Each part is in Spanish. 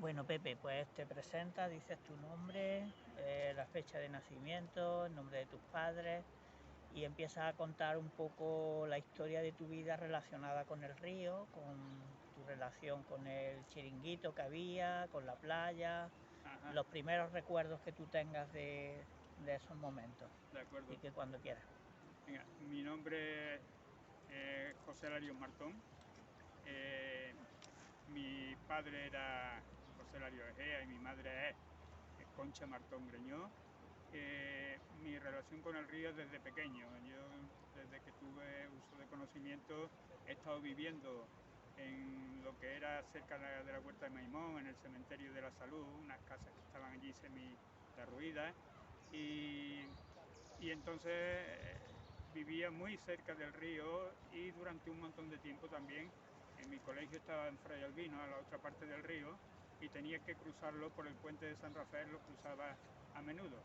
Bueno, Pepe, pues te presentas, dices tu nombre, la fecha de nacimiento, el nombre de tus padres y empiezas a contar un poco la historia de tu vida relacionada con el río, con tu relación con el chiringuito que había, con la playa, Ajá, los primeros recuerdos que tú tengas de esos momentos de y acuerdo. que cuando quieras. Venga, mi nombre es José Lario Martón. Eh, Mi padre era José Lario Egea y mi madre es Concha Martón Greñó. Mi relación con el río es desde pequeño. Yo, desde que tuve uso de conocimiento, he estado viviendo en lo que era cerca de la Huerta de Maimón, en el Cementerio de la Salud, unas casas que estaban allí semi derruidas. Y, y entonces vivía muy cerca del río y durante un montón de tiempo también en mi colegio estaba en Fray Albino, a la otra parte del río, y tenía que cruzarlo por el puente de San Rafael, lo cruzaba a menudo.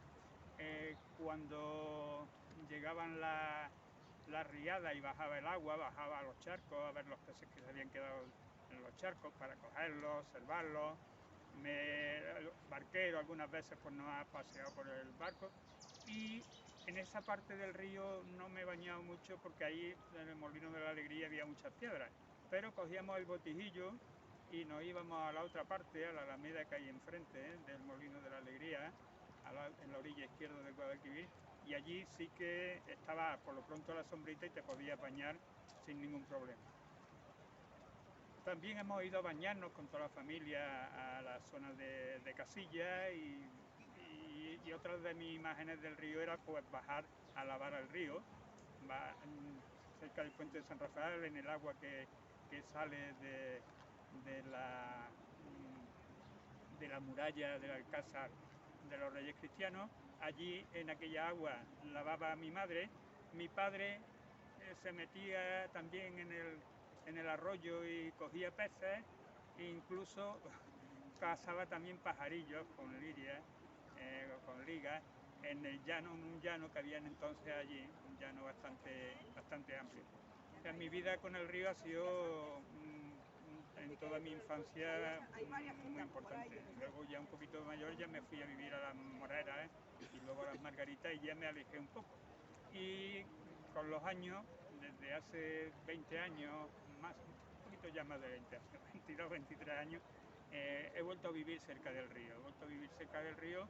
Cuando llegaban las riadas y bajaba el agua, bajaba a los charcos a ver los peces que se habían quedado en los charcos para cogerlos, observarlos. El barquero algunas veces pues nos ha paseado por el barco y en esa parte del río no me he bañado mucho porque ahí en el Molino de la Alegría había muchas piedras, pero cogíamos el botijillo y nos íbamos a la otra parte, a la alameda que hay enfrente del Molino de la Alegría, en la orilla izquierda del Guadalquivir, y allí sí que estaba por lo pronto a la sombrita y te podías bañar sin ningún problema. También hemos ido a bañarnos con toda la familia a las zonas de Casilla y otras de mis imágenes del río era pues bajar a lavar al río, cerca del puente de San Rafael, en el agua que sale de la, de la muralla del Alcázar de los Reyes Cristianos. Allí en aquella agua lavaba a mi madre. Mi padre se metía también en el arroyo y cogía peces e incluso cazaba también pajarillos con liria, con ligas, en el llano, en un llano que habían entonces allí, un llano bastante amplio. O sea, mi vida con el río ha sido en toda mi infancia muy importante. Luego ya un poquito mayor ya me fui a vivir a las Moreras y luego a las Margaritas y ya me alejé un poco. Y con los años, desde hace 20 años, más, un poquito ya más de 20 años, 22, 23 años, he vuelto a vivir cerca del río. He vuelto a vivir cerca del río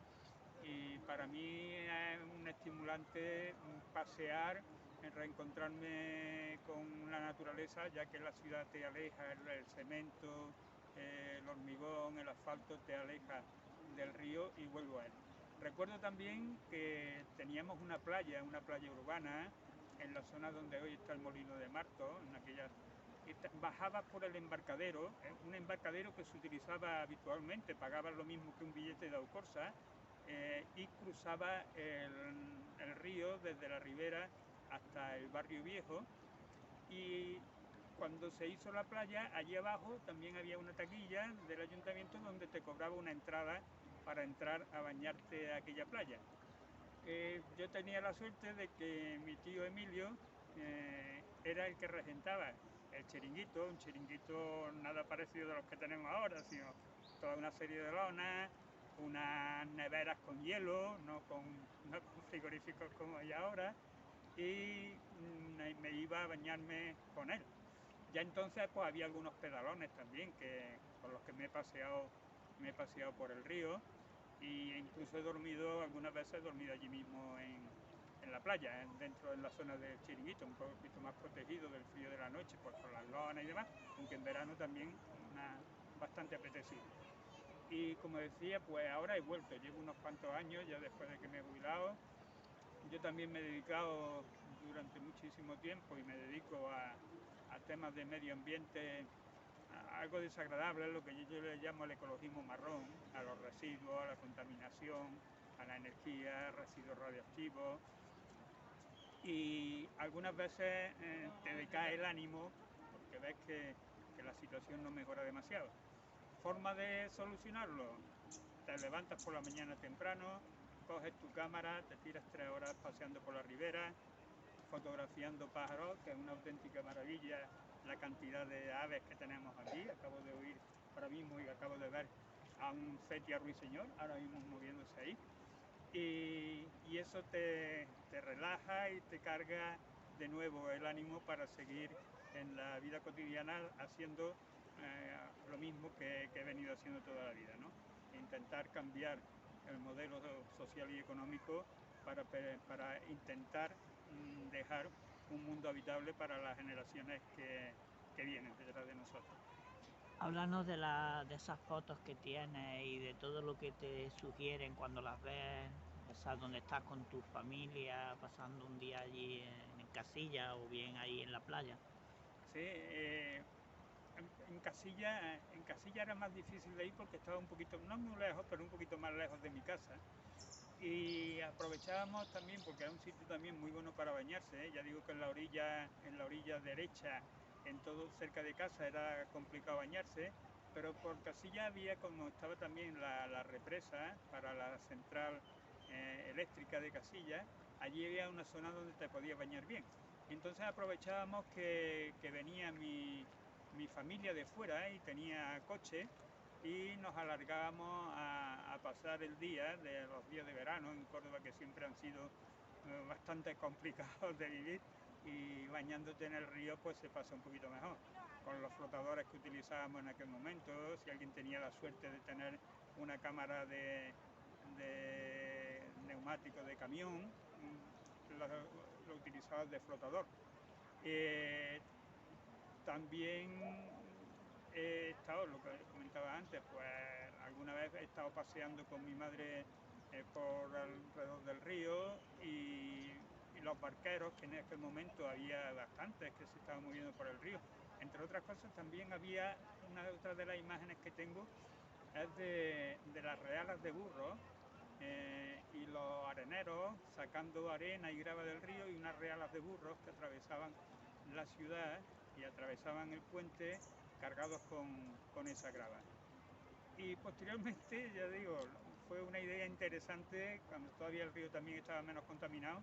y para mí es un estimulante pasear, reencontrarme con la naturaleza, ya que la ciudad te aleja, el cemento, el hormigón, el asfalto te aleja del río y vuelvo a él. Recuerdo también que teníamos una playa urbana, en la zona donde hoy está el Molino de Marto, en aquella bajabas por el embarcadero, un embarcadero que se utilizaba habitualmente, pagabas lo mismo que un billete de Aucorsa, y cruzaba el río desde la ribera hasta el barrio viejo. Y cuando se hizo la playa, allí abajo también había una taquilla del ayuntamiento donde te cobraba una entrada para entrar a bañarte a aquella playa. Yo tenía la suerte de que mi tío Emilio era el que regentaba el chiringuito, un chiringuito nada parecido a los que tenemos ahora, sino toda una serie de lonas, unas neveras con hielo, no con frigoríficos como hay ahora, y me iba a bañarme con él. Ya entonces pues había algunos pedalones también con los que me he paseado por el río e incluso he dormido, algunas veces he dormido allí mismo en la playa, dentro de la zona del chiringuito, un poquito más protegido del frío de la noche, pues con las lonas y demás, aunque en verano también bastante apetecible. Y como decía, pues ahora he vuelto, llevo unos cuantos años ya después de que me he jubilado. Yo también me he dedicado durante muchísimo tiempo y me dedico a temas de medio ambiente, algo desagradable, lo que yo le llamo el ecologismo marrón, a los residuos, a la contaminación, a la energía, residuos radioactivos. Y algunas veces te decae el ánimo porque ves que la situación no mejora demasiado. Forma de solucionarlo: te levantas por la mañana temprano, coges tu cámara, te tiras 3 horas paseando por la ribera, fotografiando pájaros, que es una auténtica maravilla la cantidad de aves que tenemos aquí. Acabo de oír ahora mismo y acabo de ver a un Cetia Ruiseñor, ahora mismo moviéndose ahí. Y eso te relaja y te carga de nuevo el ánimo para seguir en la vida cotidiana haciendo lo mismo que he venido haciendo toda la vida, ¿no? Intentar cambiar el modelo social y económico para intentar dejar un mundo habitable para las generaciones que vienen detrás de nosotros. Háblanos de esas fotos que tienes y de todo lo que te sugieren cuando las ves, esas donde estás con tu familia, pasando un día allí en Casilla o bien ahí en la playa. Sí, en Casilla era más difícil de ir porque estaba un poquito, no muy lejos, pero un poquito más lejos de mi casa. Y aprovechábamos también, porque era un sitio también muy bueno para bañarse, ¿eh? Ya digo que en la orilla derecha, en todo cerca de casa, era complicado bañarse, pero por Casilla había, como estaba también la represa para la central eléctrica de Casilla, allí había una zona donde te podías bañar bien. Y entonces aprovechábamos que venía mi familia de fuera y tenía coche, y nos alargábamos a pasar el día de los días de verano en Córdoba, que siempre han sido bastante complicados de vivir, y bañándote en el río pues se pasa un poquito mejor. Con los flotadores que utilizábamos en aquel momento, si alguien tenía la suerte de tener una cámara de neumático de camión, lo utilizaba de flotador. También he estado, lo que comentaba antes, pues alguna vez he estado paseando con mi madre por alrededor del río, y los barqueros, que en aquel momento había bastantes que se estaban moviendo por el río. Entre otras cosas, también había otra de las imágenes que tengo, es de las realas de burro y los areneros sacando arena y grava del río, y unas realas de burros que atravesaban la ciudad y atravesaban el puente cargados con esa grava. Y posteriormente, ya digo, fue una idea interesante cuando todavía el río también estaba menos contaminado,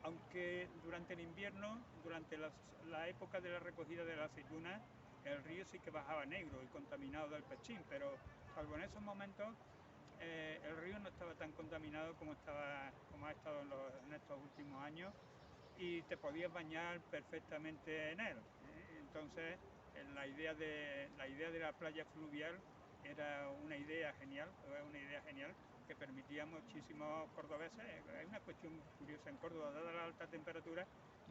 aunque durante el invierno, durante la época de la recogida de la aceituna, el río sí que bajaba negro y contaminado del Pechín, pero salvo en esos momentos el río no estaba tan contaminado como ha estado en estos últimos años, y te podías bañar perfectamente en él. Entonces la idea de la playa fluvial era una idea genial que permitía a muchísimos cordobeses. Hay una cuestión curiosa en Córdoba: dada la alta temperatura,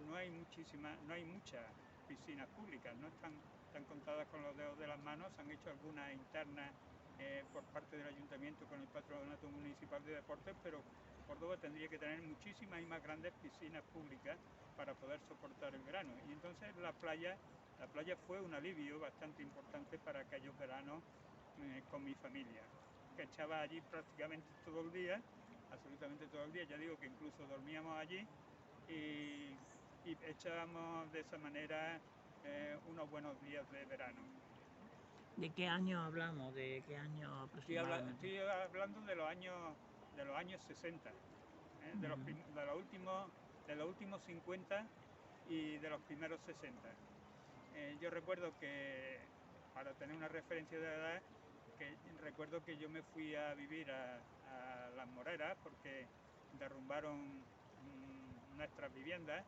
no hay muchas piscinas públicas, no están contadas con los dedos de las manos. Se han hecho algunas internas por parte del ayuntamiento con el Patronato Municipal de Deportes, pero Córdoba tendría que tener muchísimas y más grandes piscinas públicas para poder soportar el verano. Y entonces la playa fue un alivio bastante importante para aquellos veranos con mi familia, que echaba allí prácticamente todo el día, absolutamente todo el día. Ya digo que incluso dormíamos allí y echábamos de esa manera unos buenos días de verano. ¿De qué año hablamos? ¿De qué año aproximadamente? Estoy hablando de los años 60, de los últimos 50 y de los primeros 60. Yo recuerdo que, para tener una referencia de edad, recuerdo que yo me fui a vivir a Las Moreras porque derrumbaron nuestras viviendas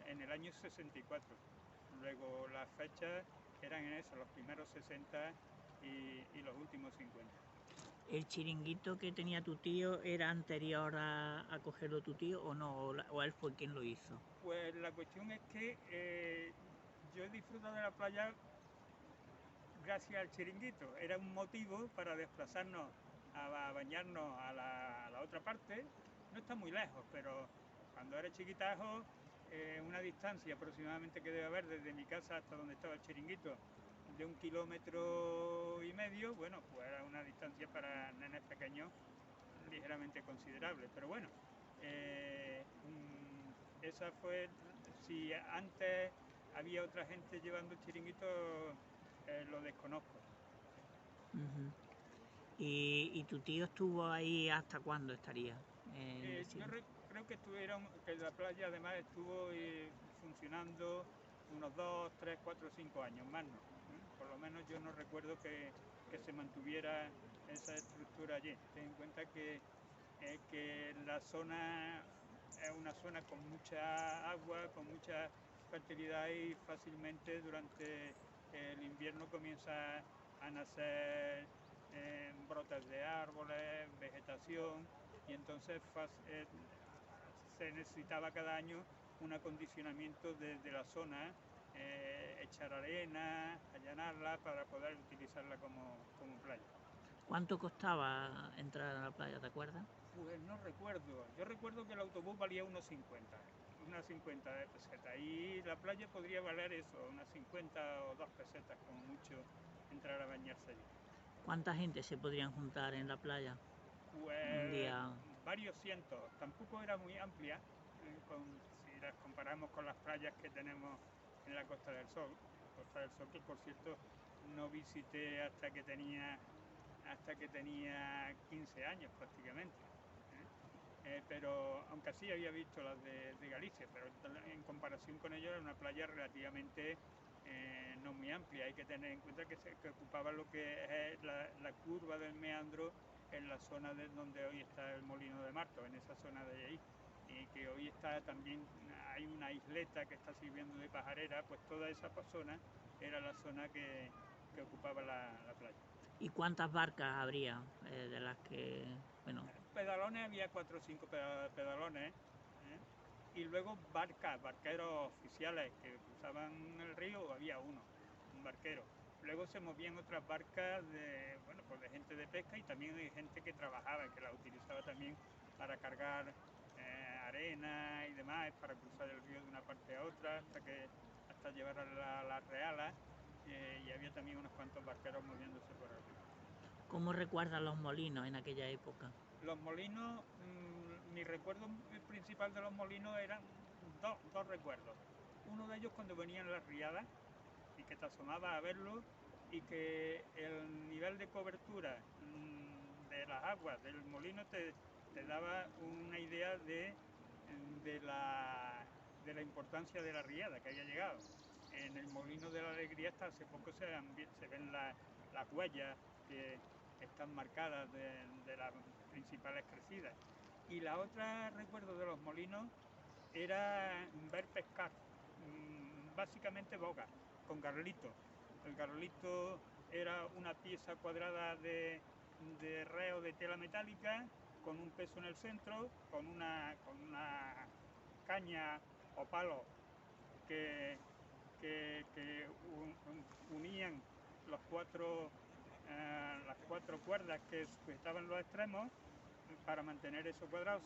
en el año 64. Luego las fechas eran en eso, los primeros 60 y los últimos 50. ¿El chiringuito que tenía tu tío era anterior a cogerlo tu tío o no? ¿O él fue quien lo hizo? Pues la cuestión es que yo he disfrutado de la playa gracias al chiringuito. Era un motivo para desplazarnos a bañarnos a la otra parte. No está muy lejos, pero cuando eres chiquitajo, una distancia aproximadamente que debe haber desde mi casa hasta donde estaba el chiringuito de 1,5 kilómetros, bueno, pues era una distancia para nenes pequeños ligeramente considerable. Pero bueno, esa fue, si antes había otra gente llevando el chiringuito, lo desconozco. ¿Y tu tío estuvo ahí hasta cuándo estaría? Yo creo que la playa además estuvo funcionando unos 2, 3, 4, 5 años más, ¿no? lo menos yo no recuerdo que se mantuviera esa estructura allí. Ten en cuenta que la zona es una zona con mucha agua, con mucha fertilidad y fácilmente durante el invierno comienza a nacer brotes de árboles, vegetación, y entonces se necesitaba cada año un acondicionamiento de la zona, echar arena, allanarla para poder utilizarla como playa. ¿Cuánto costaba entrar a la playa, te acuerdas? Pues no recuerdo. Yo recuerdo que el autobús valía unos 50, unas 50 de pesetas. Y la playa podría valer eso, unas 50 o 2 pesetas como mucho entrar a bañarse allí. ¿Cuánta gente se podrían juntar en la playa? Pues Un día. varios cientos. Tampoco era muy amplia, si las comparamos con las playas que tenemos en la Costa del Sol. Costa del Sol, que por cierto no visité hasta que tenía 15 años prácticamente. Pero aunque así había visto las de Galicia, pero en comparación con ello era una playa relativamente no muy amplia. Hay que tener en cuenta que ocupaba lo que es la curva del meandro en la zona de donde hoy está el Molino de Marto, en esa zona de ahí, y que hoy está también, hay una isleta que está sirviendo de pajarera, pues toda esa zona era la zona que ocupaba la playa. ¿Y cuántas barcas habría de las que, bueno? Pedalones había 4 o 5 pedalones, y luego barqueros oficiales que cruzaban el río, había uno, un barquero. Luego se movían otras barcas de gente de pesca, y también de gente que trabajaba, que la utilizaba también para cargar arena y demás, para cruzar el río de una parte a otra hasta llevar a las realas, y había también unos cuantos barqueros moviéndose por el río. ¿Cómo recuerdas los molinos en aquella época? Los molinos, mi recuerdo principal de los molinos eran dos recuerdos. Uno de ellos cuando venían las riadas y que te asomabas a verlo, y que el nivel de cobertura de las aguas del molino te daba una idea de la importancia de la riada que había llegado. En el Molino de la Alegría hasta hace poco se ven las huellas que están marcadas de las principales crecidas. Y la otra recuerdo de los molinos era ver pescar, básicamente boga, con garlito. El garlito era una pieza cuadrada de reo de tela metálica con un peso en el centro, con una caña o palo que unían las cuatro cuerdas que estaban en los extremos para mantener eso cuadrado.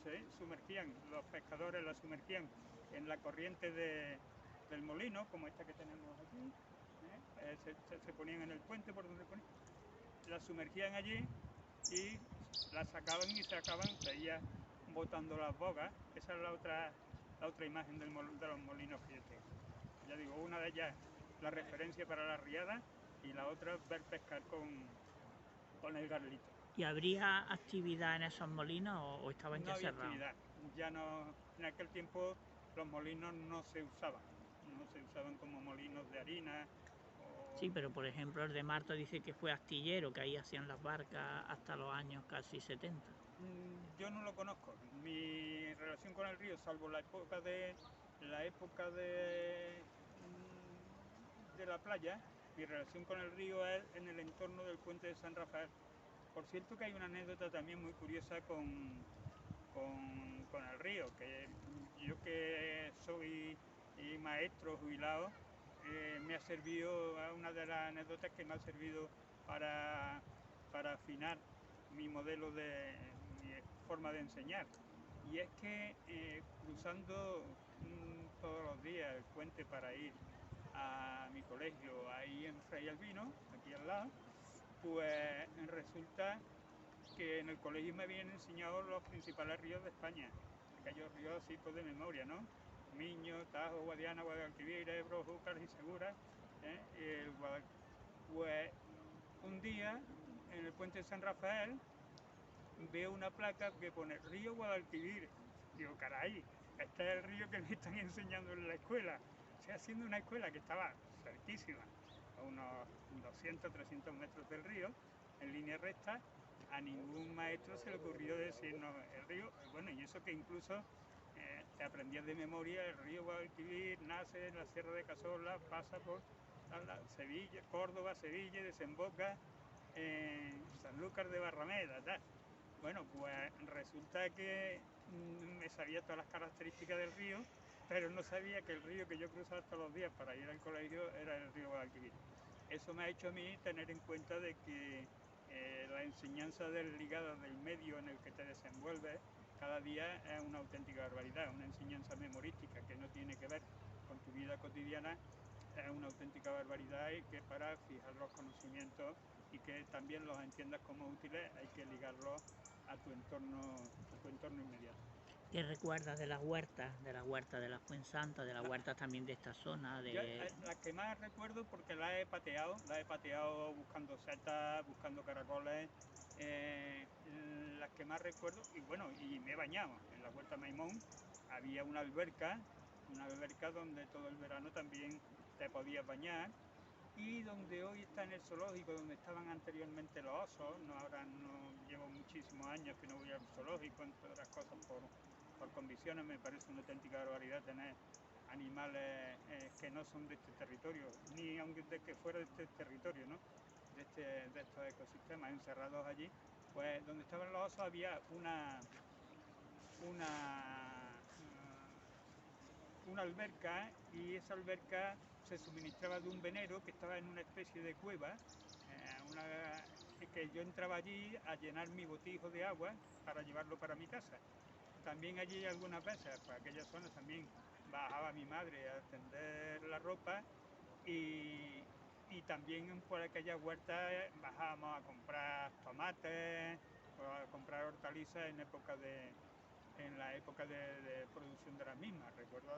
Los pescadores la sumergían en la corriente del molino, como esta que tenemos aquí, se ponían en el puente por donde ponían, la sumergían allí y la sacaban y veía botando las bogas. Esa es la otra imagen de los molinos que yo tengo. Ya digo, una de ellas la referencia para la riada, y la otra ver pescar con el garlito. ¿Y habría actividad en esos molinos o estaban ya cerrados? No había actividad, ya no. En aquel tiempo los molinos no se usaban como molinos de harina. Sí, pero por ejemplo el de Marto dice que fue astillero, que ahí hacían las barcas hasta los años casi 70. Yo no lo conozco. Mi relación con el río, salvo la época de la playa, mi relación con el río es en el entorno del puente de San Rafael. Por cierto que hay una anécdota también muy curiosa con el río, que yo que soy maestro jubilado, me ha servido, una de las anécdotas que me ha servido para afinar mi modelo mi forma de enseñar. Y es que cruzando todos los días el puente para ir a mi colegio ahí en Fray Albino, aquí al lado, pues resulta que en el colegio me habían enseñado los principales ríos de España, aquellos ríos así pues de memoria, ¿no? Miño, Tajo, Guadiana, Guadalquivir, Ebro, Júcar y Segura. Pues un día en el puente de San Rafael veo una placa que pone Río Guadalquivir. Digo, caray, este es el río que me están enseñando en la escuela. O sea, haciendo una escuela que estaba cerquísima. a unos 200, 300 metros del río, en línea recta. A ningún maestro se le ocurrió decirnos el río, bueno, y eso que incluso te aprendías de memoria, el río Guadalquivir nace en la Sierra de Cazorla, pasa por Sevilla, Córdoba, Sevilla, desemboca en Sanlúcar de Barrameda, tal. Bueno, pues resulta que me sabía todas las características del río, pero no sabía que el río que yo cruzaba todos los días para ir al colegio era el río Guadalquivir. Eso me ha hecho a mí tener en cuenta de que la enseñanza ligada del medio en el que te desenvuelves cada día es una auténtica barbaridad, una enseñanza memorística que no tiene que ver con tu vida cotidiana, es una auténtica barbaridad y que para fijar los conocimientos y que también los entiendas como útiles hay que ligarlos a tu entorno inmediato. ¿Qué recuerdas de las huertas, de la Fuensanta, de las huertas también de esta zona? Yo, la que más recuerdo porque la he pateado buscando setas, buscando caracoles, las que más recuerdo, y bueno, y me he bañado. En la Huerta Maimón había una alberca donde todo el verano también te podías bañar, y donde hoy está en el zoológico, donde estaban anteriormente los osos. No, ahora no, llevo muchísimos años que no voy al zoológico, entre otras cosas por condiciones. Me parece una auténtica barbaridad tener animales que no son de este territorio, ni aunque de que fuera de este territorio, ¿no? de estos ecosistemas encerrados allí. Pues donde estaban los osos había una alberca, y esa alberca se suministraba de un venero que estaba en una especie de cueva, que yo entraba allí a llenar mi botijo de agua para llevarlo para mi casa. También allí algunas veces, por aquellas zonas también bajaba mi madre a tender la ropa, y también por aquellas huertas bajábamos a comprar tomates o a comprar hortalizas en la época de producción de las mismas. Recuerdo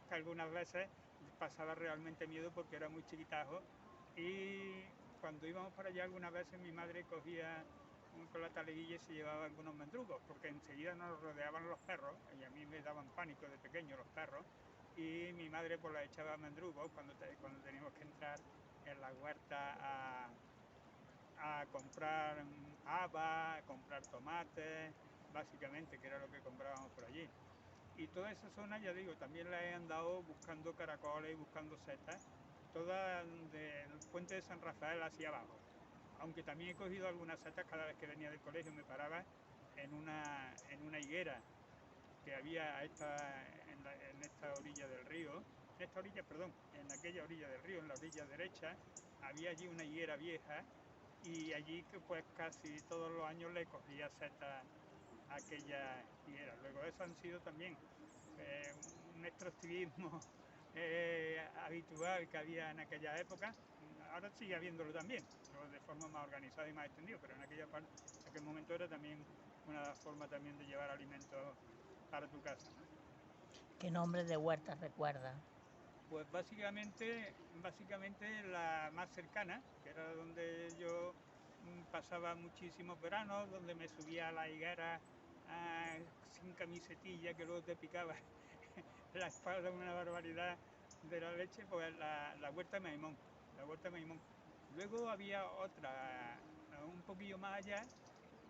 que algunas veces pasaba realmente miedo porque era muy chiquitajo, y cuando íbamos para allá algunas veces mi madre cogía con la taleguilla y se llevaba algunos mendrugos, porque enseguida nos rodeaban los perros, y a mí me daban pánico de pequeño los perros, y mi madre pues la echaba mendrugos cuando teníamos que entrar en la huerta a comprar habas, a comprar tomates, básicamente, que era lo que comprábamos por allí. Y toda esa zona, ya digo, también la he andado buscando caracoles y buscando setas, toda del puente de San Rafael hacia abajo. Aunque también he cogido algunas setas cada vez que venía del colegio, me paraba en una higuera que había en esta orilla del río, en aquella orilla del río, en la orilla derecha, había allí una higuera vieja, y allí que pues casi todos los años le cogía setas a aquella higuera. Luego eso han sido también un extractivismo habitual que había en aquella época. Ahora sigue habiéndolo también, pero de forma más organizada y más extendida, pero en aquel momento era también una forma también de llevar alimentos para tu casa, ¿no? ¿Qué nombre de huertas recuerdas? Pues básicamente la más cercana, que era donde yo pasaba muchísimos veranos, donde me subía a la higuera sin camisetilla, que luego te picaba la espalda, una barbaridad de la leche. Pues la Huerta Maimón, Luego había otra un poquillo más allá,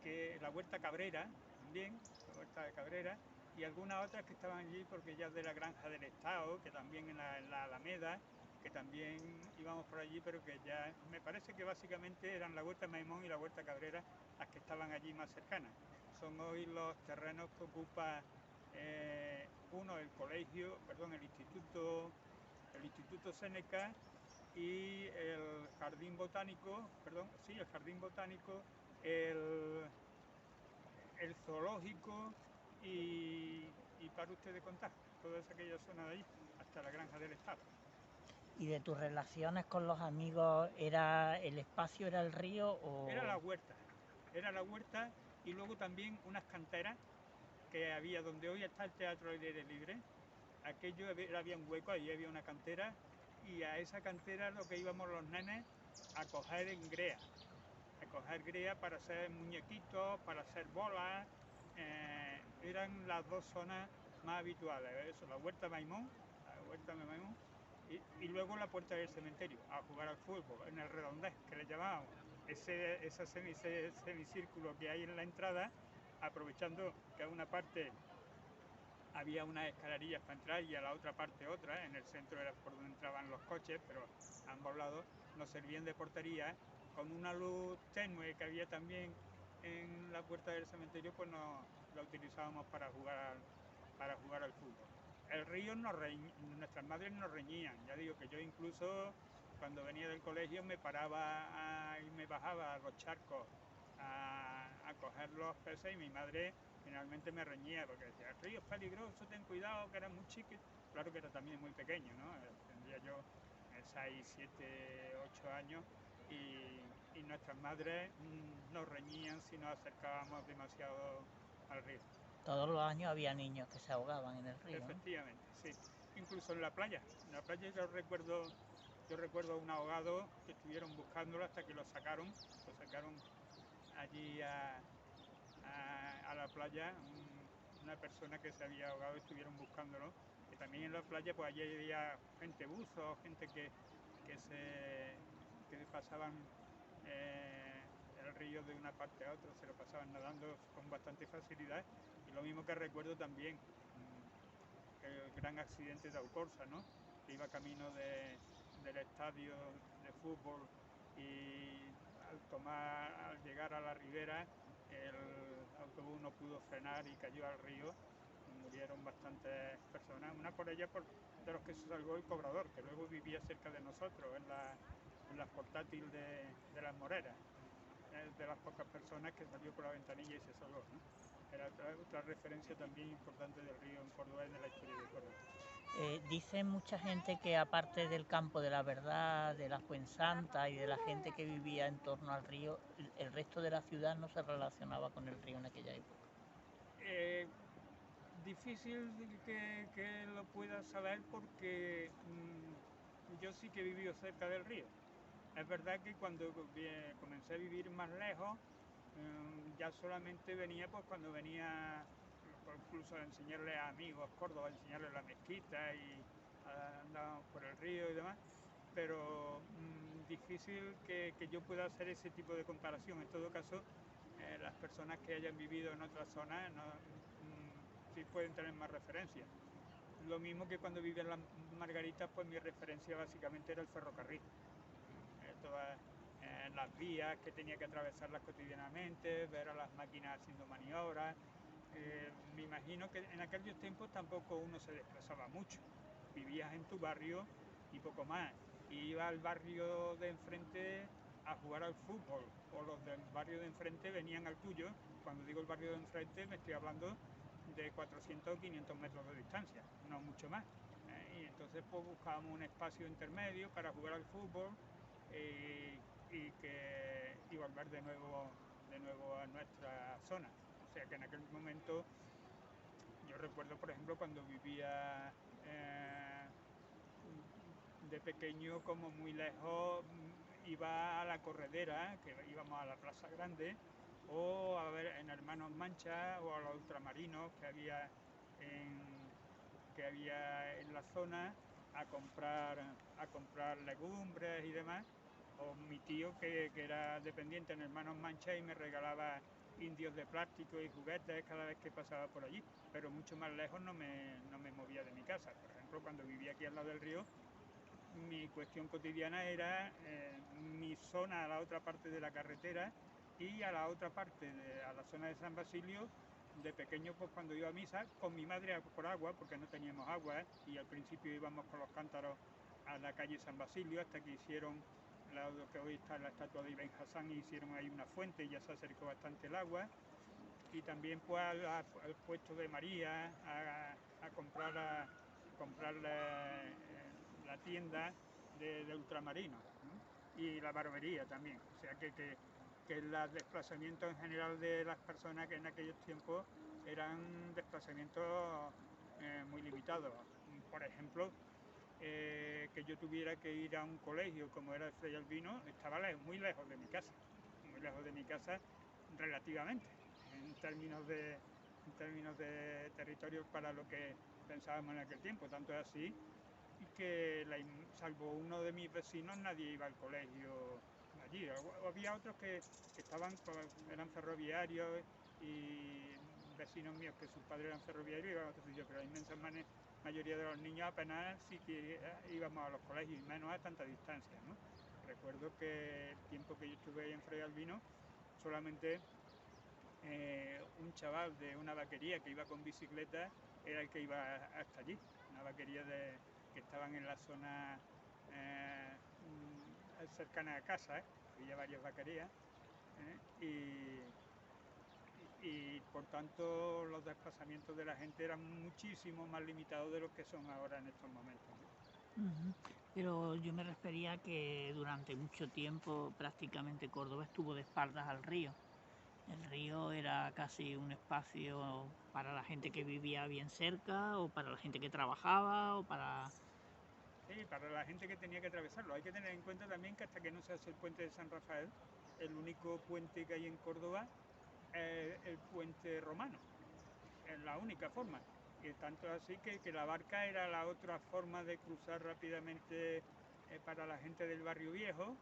que la Huerta Cabrera, también, la Huerta de Cabrera, y algunas otras que estaban allí porque ya de la Granja del Estado, que también en la Alameda, que también íbamos por allí, pero que ya me parece que básicamente eran la Huerta Maimón y la Huerta Cabrera las que estaban allí más cercanas. Son hoy los terrenos que ocupa el Instituto Séneca, y el Jardín Botánico, el zoológico, y para ustedes contar, toda aquella zona de allí, hasta la Granja del Estado. ¿Y de tus relaciones con los amigos, el espacio era el río o...? Era la huerta, y luego también unas canteras que había donde hoy está el Teatro al Aire Libre. Aquello había un hueco, allí había una cantera, y a esa cantera lo que íbamos los nenes a coger grea para hacer muñequitos, para hacer bolas. Eran las dos zonas más habituales. Eso, la Huerta Maimón y luego la puerta del cementerio, a jugar al fútbol, en el redondez, que le llamábamos. Ese semicírculo que hay en la entrada, aprovechando que a una parte había unas escalerillas para entrar y a la otra parte otra, en el centro era por donde entraban los coches, pero a ambos lados nos servían de portería, con una luz tenue que había también en la puerta del cementerio, pues la utilizábamos para jugar al fútbol. El río nuestras madres nos reñían, ya digo que yo incluso cuando venía del colegio me paraba y me bajaba a los charcos a coger los peces y mi madre finalmente me reñía porque decía, el río es peligroso, ten cuidado, que era muy chiquito. Claro que era también muy pequeño, ¿no? Tendría yo 6, 7, 8 años y nuestras madres nos reñían si nos acercábamos demasiado al río. Todos los años había niños que se ahogaban en el río, ¿no? Efectivamente, sí. Incluso en la playa. En la playa yo recuerdo a un ahogado que estuvieron buscándolo hasta que lo sacaron allí a la playa, una persona que se había ahogado, estuvieron buscándolo. Que también en la playa pues allí había gente buzo, gente que pasaban el río de una parte a otra, se lo pasaban nadando con bastante facilidad. Y lo mismo que recuerdo también el gran accidente de Alcorza, ¿no? Que iba camino del estadio de fútbol y al llegar a la ribera el autobús no pudo frenar y cayó al río. Murieron bastantes personas, una por ellas de los que se salvó el cobrador, que luego vivía cerca de nosotros, en la portátil de las Moreras. Es de las pocas personas que salió por la ventanilla y se salvó, ¿no? Era otra referencia también importante del río en Córdoba y de la historia de Córdoba. Dice mucha gente que aparte del campo de la verdad, de la Fuensanta y de la gente que vivía en torno al río, el resto de la ciudad no se relacionaba con el río en aquella época. Difícil que lo pueda saber porque yo sí que he vivido cerca del río. Es verdad que cuando comencé a vivir más lejos, ya solamente venía pues cuando venía incluso a enseñarle a amigos Córdoba, a enseñarles la mezquita y andábamos por el río y demás, pero difícil que yo pueda hacer ese tipo de comparación. En todo caso, las personas que hayan vivido en otras zonas sí pueden tener más referencias. Lo mismo que cuando vivía en las Margaritas, pues mi referencia básicamente era el ferrocarril. Todas las vías que tenía que atravesarlas cotidianamente, ver a las máquinas haciendo maniobras. Me imagino que en aquellos tiempos tampoco uno se desplazaba mucho. Vivías en tu barrio y poco más. Iba al barrio de enfrente a jugar al fútbol, o los del barrio de enfrente venían al tuyo. Cuando digo el barrio de enfrente me estoy hablando de 400 o 500 metros de distancia, no mucho más. Y entonces pues buscábamos un espacio intermedio para jugar al fútbol y volver de nuevo a nuestra zona. O sea que en aquel momento yo recuerdo, por ejemplo, cuando vivía de pequeño, como muy lejos, iba a la corredera, que íbamos a la Plaza Grande, o a ver en Hermanos Mancha o a los ultramarinos que había en la zona a comprar legumbres y demás, o mi tío que era dependiente en Hermanos Mancha y me regalaba indios de plástico y juguetes cada vez que pasaba por allí, pero mucho más lejos no me movía de mi casa. Por ejemplo, cuando vivía aquí al lado del río, mi cuestión cotidiana era mi zona a la otra parte de la carretera y a la otra parte, a la zona de San Basilio. De pequeño, pues cuando iba a misa, con mi madre por agua, porque no teníamos agua, y al principio íbamos con los cántaros a la calle San Basilio, hasta que hicieron lo que hoy está la estatua de Ibn Hassan, y hicieron ahí una fuente y ya se acercó bastante el agua. Y también pues al puesto de María, a comprar la tienda de ultramarinos, ¿no? Y la barbería también. O sea que el desplazamiento en general de las personas que en aquellos tiempos eran desplazamientos muy limitados. Por ejemplo, que yo tuviera que ir a un colegio como era el Fray Albino, estaba muy lejos de mi casa relativamente, en términos de territorio para lo que pensábamos en aquel tiempo. Tanto es así, y que salvo uno de mis vecinos nadie iba al colegio allí. Había otros que estaban, eran ferroviarios y vecinos míos que sus padres eran ferroviarios y iban a otro sitio, pero la inmensa mayoría de los niños apenas sí que íbamos a los colegios y menos a tanta distancia, ¿no? Recuerdo que el tiempo que yo estuve ahí en Fray Albino, solamente un chaval de una vaquería que iba con bicicleta era el que iba hasta allí, una vaquería que estaban en la zona cercana a casa, había varias vaquerías, y por tanto los desplazamientos de la gente eran muchísimo más limitados de los que son ahora en estos momentos, ¿no? Pero yo me refería a que durante mucho tiempo prácticamente Córdoba estuvo de espaldas al río. El río era casi un espacio para la gente que vivía bien cerca o para la gente que trabajaba o para... Sí, para la gente que tenía que atravesarlo. Hay que tener en cuenta también que hasta que no se hace el puente de San Rafael, el único puente que hay en Córdoba es el puente romano. Es la única forma. Y tanto así que la barca era la otra forma de cruzar rápidamente para la gente del barrio viejo,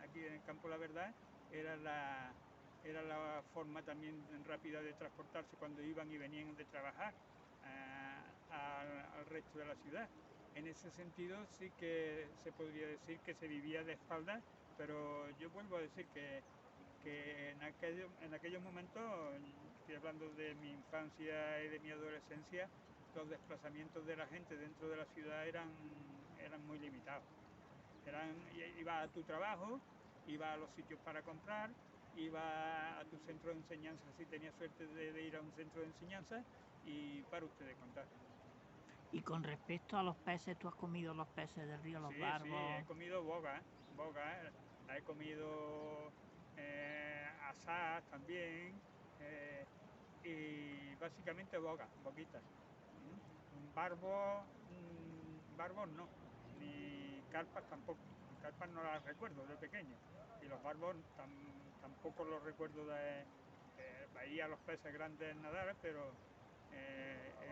aquí en el Campo La Verdad, era la forma también rápida de transportarse cuando iban y venían de trabajar al resto de la ciudad. En ese sentido sí que se podría decir que se vivía de espaldas, pero yo vuelvo a decir que en aquellos momentos, estoy hablando de mi infancia y de mi adolescencia, los desplazamientos de la gente dentro de la ciudad eran muy limitados. Iba a tu trabajo, iba a los sitios para comprar, iba a tu centro de enseñanza si tenías suerte de ir a un centro de enseñanza y para usted de contar. Y con respecto a los peces, ¿tú has comido los peces del río, los barbos? Sí, he comido boga, la he comido asaz también, y básicamente boquitas. Barbos no, ni carpas tampoco. Carpas no las recuerdo de pequeño, y los barbos tampoco los recuerdo veía a los peces grandes nadar, pero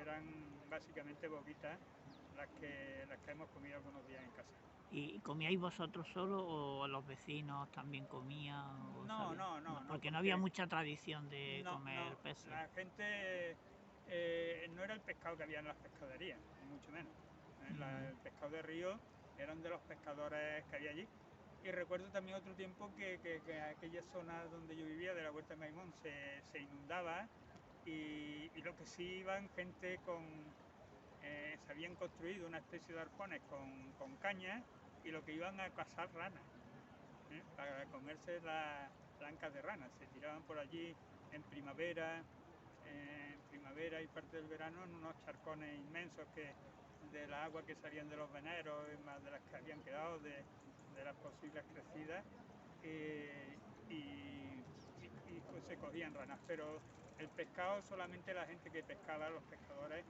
eran básicamente boquitas las que hemos comido algunos días en casa. ¿Y comíais vosotros solo o los vecinos también comían? No, porque no había mucha tradición de comer peces. La gente no era el pescado que había en las pescaderías, ni mucho menos. El pescado de río eran de los pescadores que había allí. Y recuerdo también otro tiempo que aquella zona donde yo vivía, de la Huerta de Maimón, se inundaba y lo que sí iban gente se habían construido una especie de arpones con cañas y lo que iban a cazar ranas, para comerse las blancas de ranas. Se tiraban por allí en primavera y parte del verano en unos charcones inmensos de la agua que salían de los veneros y más de las que habían quedado de las posibles crecidas, y se cogían ranas, pero el pescado solamente la gente que pescaba, los pescadores,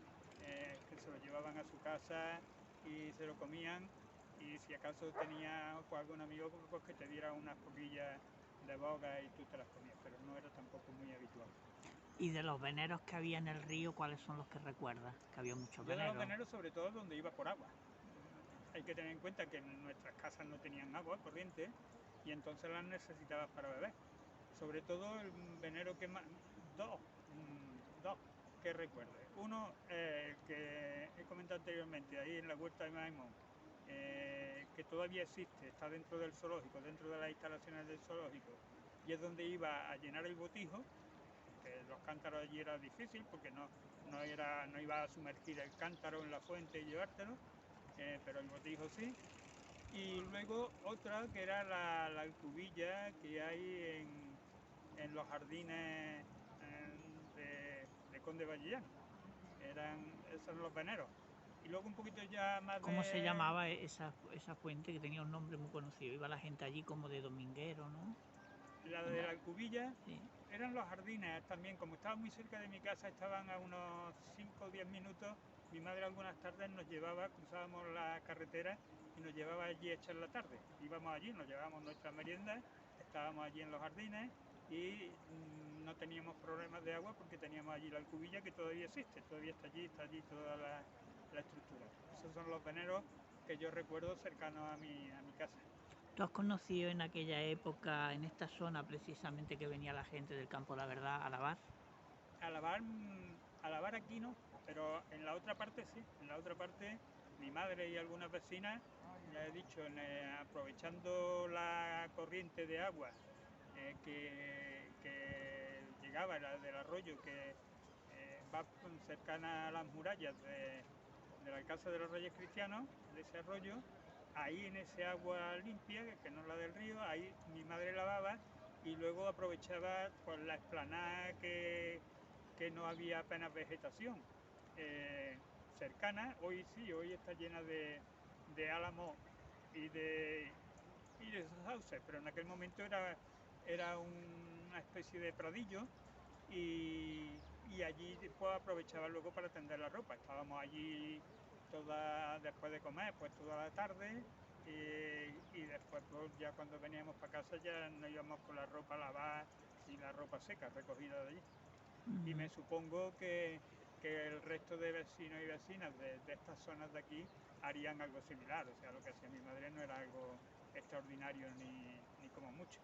que se lo llevaban a su casa y se lo comían, y si acaso tenía algún amigo pues que te diera unas poquillas de boga y tú te las comías, pero no era tampoco muy habitual. ¿Y de los veneros que había en el río, cuáles son los que recuerdas? Que había muchos veneros. Yo de los veneros sobre todo donde iba por agua. Hay que tener en cuenta que en nuestras casas no tenían agua corriente y entonces las necesitabas para beber. Sobre todo el venero que más... Dos que recuerde. Uno, que he comentado anteriormente, ahí en la Huerta de Maimón, que todavía existe, está dentro del zoológico, dentro de las instalaciones del zoológico, y es donde iba a llenar el botijo, que los cántaros allí era difícil porque no iba a sumergir el cántaro en la fuente y llevártelo, pero el botijo sí. Y luego otra que era la alcubilla que hay en los jardines de Conde Vallillano. Esos eran los veneros. Y luego un poquito ya más ¿Cómo se llamaba esa fuente que tenía un nombre muy conocido? Iba la gente allí como de dominguero, ¿no? La de la Alcubilla, sí. Eran los jardines también, como estaba muy cerca de mi casa, estaban a unos 5 o 10 minutos. Mi madre algunas tardes nos llevaba, cruzábamos la carretera y nos llevaba allí a echar la tarde. Íbamos allí, nos llevábamos nuestras meriendas, estábamos allí en los jardines y no teníamos problemas de agua porque teníamos allí la Alcubilla, que todavía existe, todavía está allí toda la estructura. Esos son los veneros que yo recuerdo cercanos a mi casa. ¿Tú has conocido en aquella época, en esta zona precisamente, que venía la gente del Campo de la Verdad a lavar? A lavar aquí no, pero en la otra parte sí. En la otra parte mi madre y algunas vecinas, ya he dicho, aprovechando la corriente de agua que llegaba del arroyo, que va cercana a las murallas del Alcázar de los Reyes Cristianos, de ese arroyo. Ahí en ese agua limpia, que no es la del río, ahí mi madre lavaba y luego aprovechaba pues, la explanada que no había apenas vegetación cercana. Hoy sí, hoy está llena de álamos y de sauces, pero en aquel momento era una especie de pradillo y allí después aprovechaba luego para tender la ropa. Estábamos allí después de comer, pues toda la tarde y después pues, ya cuando veníamos para casa ya nos íbamos con la ropa lavada y la ropa seca recogida de allí. Y me supongo que el resto de vecinos y vecinas de estas zonas de aquí harían algo similar. O sea, lo que hacía mi madre no era algo extraordinario ni como mucho.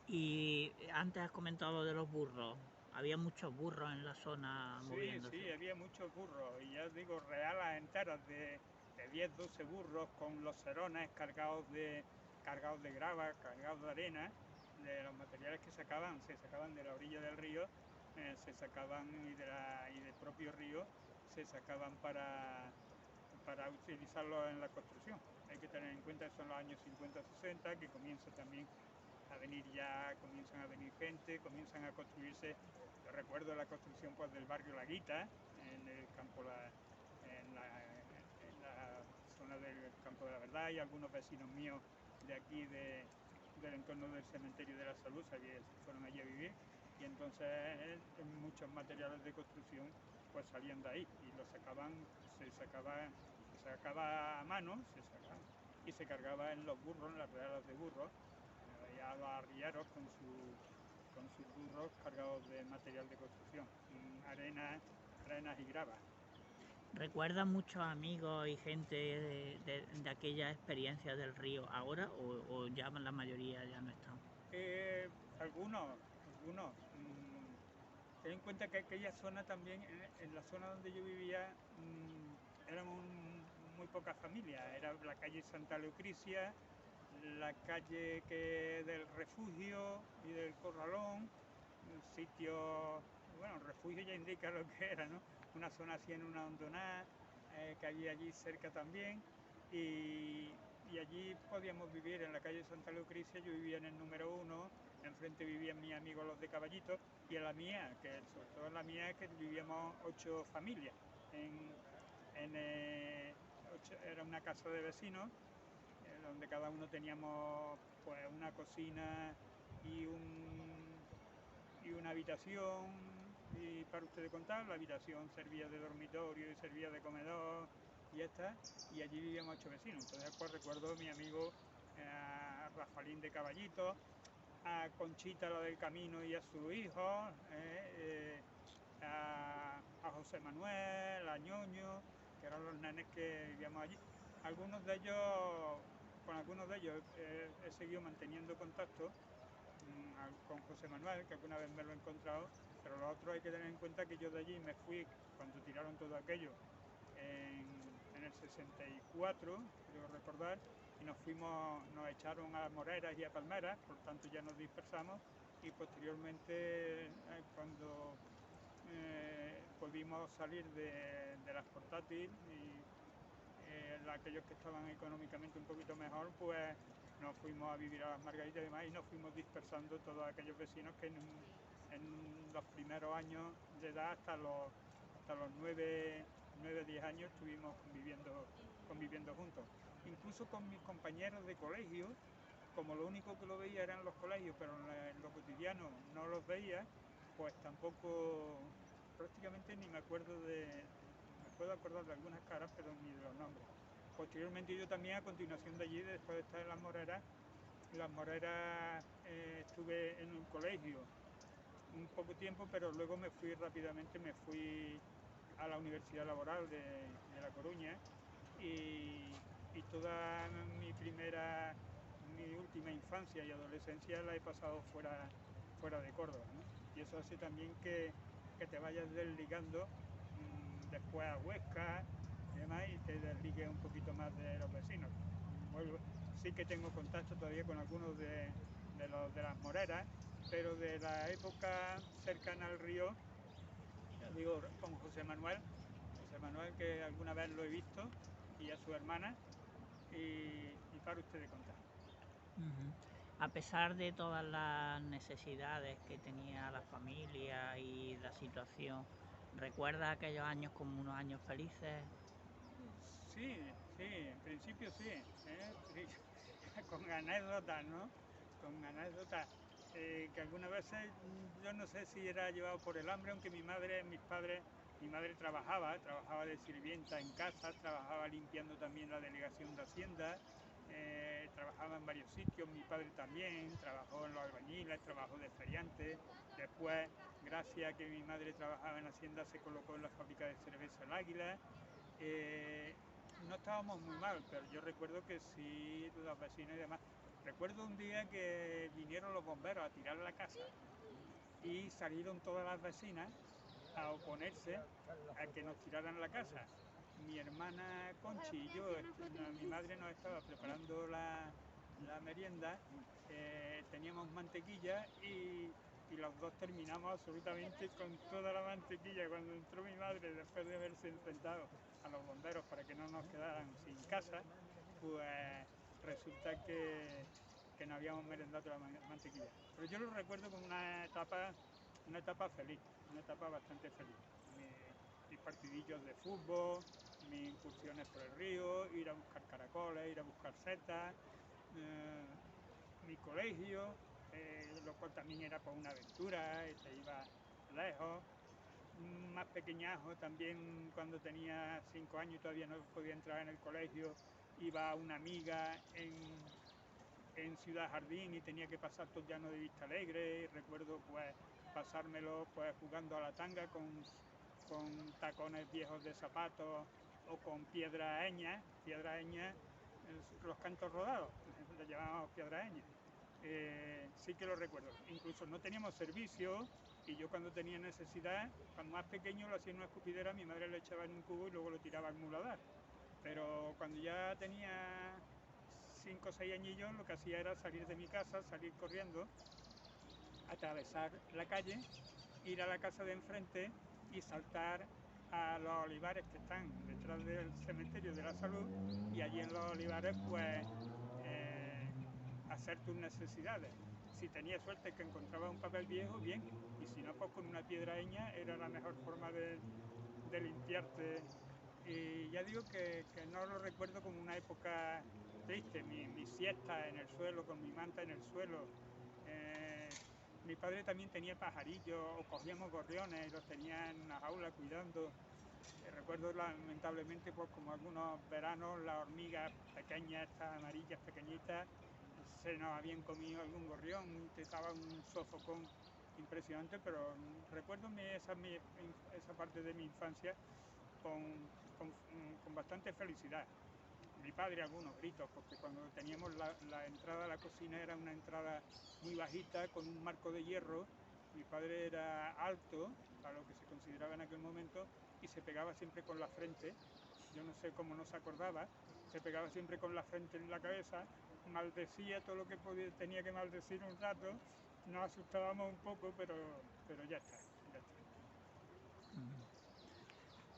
Y antes has comentado lo de los burros. Había muchos burros en la zona moviéndose. Sí, había muchos burros. Y ya os digo, realas enteras de 10, 12 burros con los serones cargados de grava, cargados de arena, de los materiales que se sacaban de la orilla del río, se sacaban y del propio río se sacaban para utilizarlo en la construcción. Hay que tener en cuenta que son los años 50-60, que comienzan a venir gente, comienzan a construirse. Yo recuerdo la construcción pues, del barrio La Guita, en el campo, en la zona del Campo de la Verdad, y algunos vecinos míos de aquí del entorno del cementerio de la Salud se fueron allí a vivir, y entonces muchos materiales de construcción pues salían de ahí y se sacaba a mano, y se cargaba en los burros, en las realas de burros. Había los arrieros con sus burros cargados de material de construcción, arenas y gravas. ¿Recuerdas muchos amigos y gente de aquella experiencia del río ahora o ya la mayoría ya no están? Algunos. Ten en cuenta que aquella zona también, en la zona donde yo vivía, éramos muy pocas familias. Era la calle Santa Leocrisia, la calle del Refugio y del Corralón, un sitio, bueno, el refugio ya indica lo que era, ¿no? Una zona así en una hondonada, que había allí cerca también, y allí podíamos vivir en la calle Santa Lucrecia. Yo vivía en el número 1, enfrente vivían mis amigos los de Caballito, y en la mía, que sobre todo en la mía, que vivíamos 8 familias. Era una casa de vecinos, donde cada uno teníamos pues una cocina y una habitación, y para ustedes contar, la habitación servía de dormitorio y servía de comedor y ya está, y allí vivíamos 8 vecinos. Entonces pues recuerdo a mi amigo a Rafaelín de Caballito, a Conchita la del Camino y a su hijo, a José Manuel, a Ñoño, que eran los nenes que vivíamos allí. Con algunos de ellos he seguido manteniendo contacto, con José Manuel, que alguna vez me lo he encontrado, pero los otros hay que tener en cuenta que yo de allí me fui cuando tiraron todo aquello en el 64, creo recordar, y nos echaron a Moreras y a Palmeras, por tanto ya nos dispersamos, y posteriormente cuando pudimos salir de las portátiles y aquellos que estaban económicamente un poquito mejor, pues nos fuimos a vivir a las Margaritas y demás, y nos fuimos dispersando todos aquellos vecinos que en los primeros años de edad, hasta los 9, 10 años, estuvimos conviviendo juntos. Incluso con mis compañeros de colegio, como lo único que lo veía eran los colegios, pero en lo cotidiano no los veía, pues tampoco, prácticamente ni me puedo acordar de algunas caras, pero ni de los nombres. Posteriormente yo también, a continuación de allí, después de estar en Las Moreras estuve en un colegio un poco tiempo, pero luego me fui a la Universidad Laboral de La Coruña y toda mi última infancia y adolescencia la he pasado fuera de Córdoba, ¿no? Y eso hace también que te vayas desligando después a Huesca y demás y te desligues un poquito más de los vecinos. Sí que tengo contacto todavía con algunos de las Moreras, pero de la época cercana al río, digo, con José Manuel, que alguna vez lo he visto, y a su hermana, y para usted de contar. A pesar de todas las necesidades que tenía la familia y la situación, ¿recuerda aquellos años como unos años felices? Sí, en principio sí, con anécdotas, ¿no? Con anécdotas que algunas veces yo no sé si era llevado por el hambre, aunque mi madre trabajaba de sirvienta en casa, trabajaba limpiando también la delegación de Hacienda, trabajaba en varios sitios, mi padre también, trabajó en los albañiles, trabajó de feriante, después, gracias a que mi madre trabajaba en Hacienda, se colocó en la fábrica de cerveza El Águila. No estábamos muy mal, pero yo recuerdo que sí, los vecinos y demás. Recuerdo un día que vinieron los bomberos a tirar la casa y salieron todas las vecinas a oponerse a que nos tiraran la casa. Mi hermana Conchi y yo, mi madre nos estaba preparando la merienda, teníamos mantequilla y los dos terminamos absolutamente con toda la mantequilla. Cuando entró mi madre, después de haberse enfrentado a los bomberos para que no nos quedaran sin casa, pues resulta que no habíamos merendado la mantequilla. Pero yo lo recuerdo como una etapa feliz, una etapa bastante feliz. Mis partidillos de fútbol, mis incursiones por el río, ir a buscar caracoles, ir a buscar setas, mi colegio, lo cual también era por una aventura, se iba lejos. Más pequeñajo también, cuando tenía 5 años y todavía no podía entrar en el colegio, iba a una amiga en Ciudad Jardín y tenía que pasar todo llano de Vista Alegre. Recuerdo pues pasármelo pues jugando a la tanga con tacones viejos de zapatos o con piedraeña, los cantos rodados, le llamábamos piedraeña. Sí que lo recuerdo. Incluso no teníamos servicio y yo cuando tenía necesidad, cuando más pequeño lo hacía en una escupidera, mi madre lo echaba en un cubo y luego lo tiraba al muladar. Pero cuando ya tenía 5 o 6 añillos, lo que hacía era salir de mi casa, salir corriendo, atravesar la calle, ir a la casa de enfrente y saltar a los olivares que están detrás del cementerio de la Salud, y allí en los olivares pues hacer tus necesidades. Si tenías suerte que encontrabas un papel viejo, bien, y si no, pues con una piedraeña era la mejor forma de limpiarte. Y ya digo que no lo recuerdo como una época triste, mi siesta en el suelo, con mi manta en el suelo. Mi padre también tenía pajarillos, o cogíamos gorriones y los tenía en una jaula cuidando. Recuerdo lamentablemente, pues como algunos veranos, las hormigas pequeñas, estas amarillas pequeñitas, se nos habían comido algún gorrión, te daba un sofocón impresionante, pero recuerdo esa parte de mi infancia con bastante felicidad. Mi padre algunos gritos, porque cuando teníamos la entrada a la cocina era una entrada muy bajita con un marco de hierro. Mi padre era alto, para lo que se consideraba en aquel momento, y se pegaba siempre con la frente. Yo no sé cómo no se acordaba, se pegaba siempre con la frente en la cabeza, maldecía todo lo que tenía que maldecir un rato, nos asustábamos un poco, pero ya está.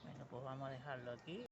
Bueno, pues vamos a dejarlo aquí.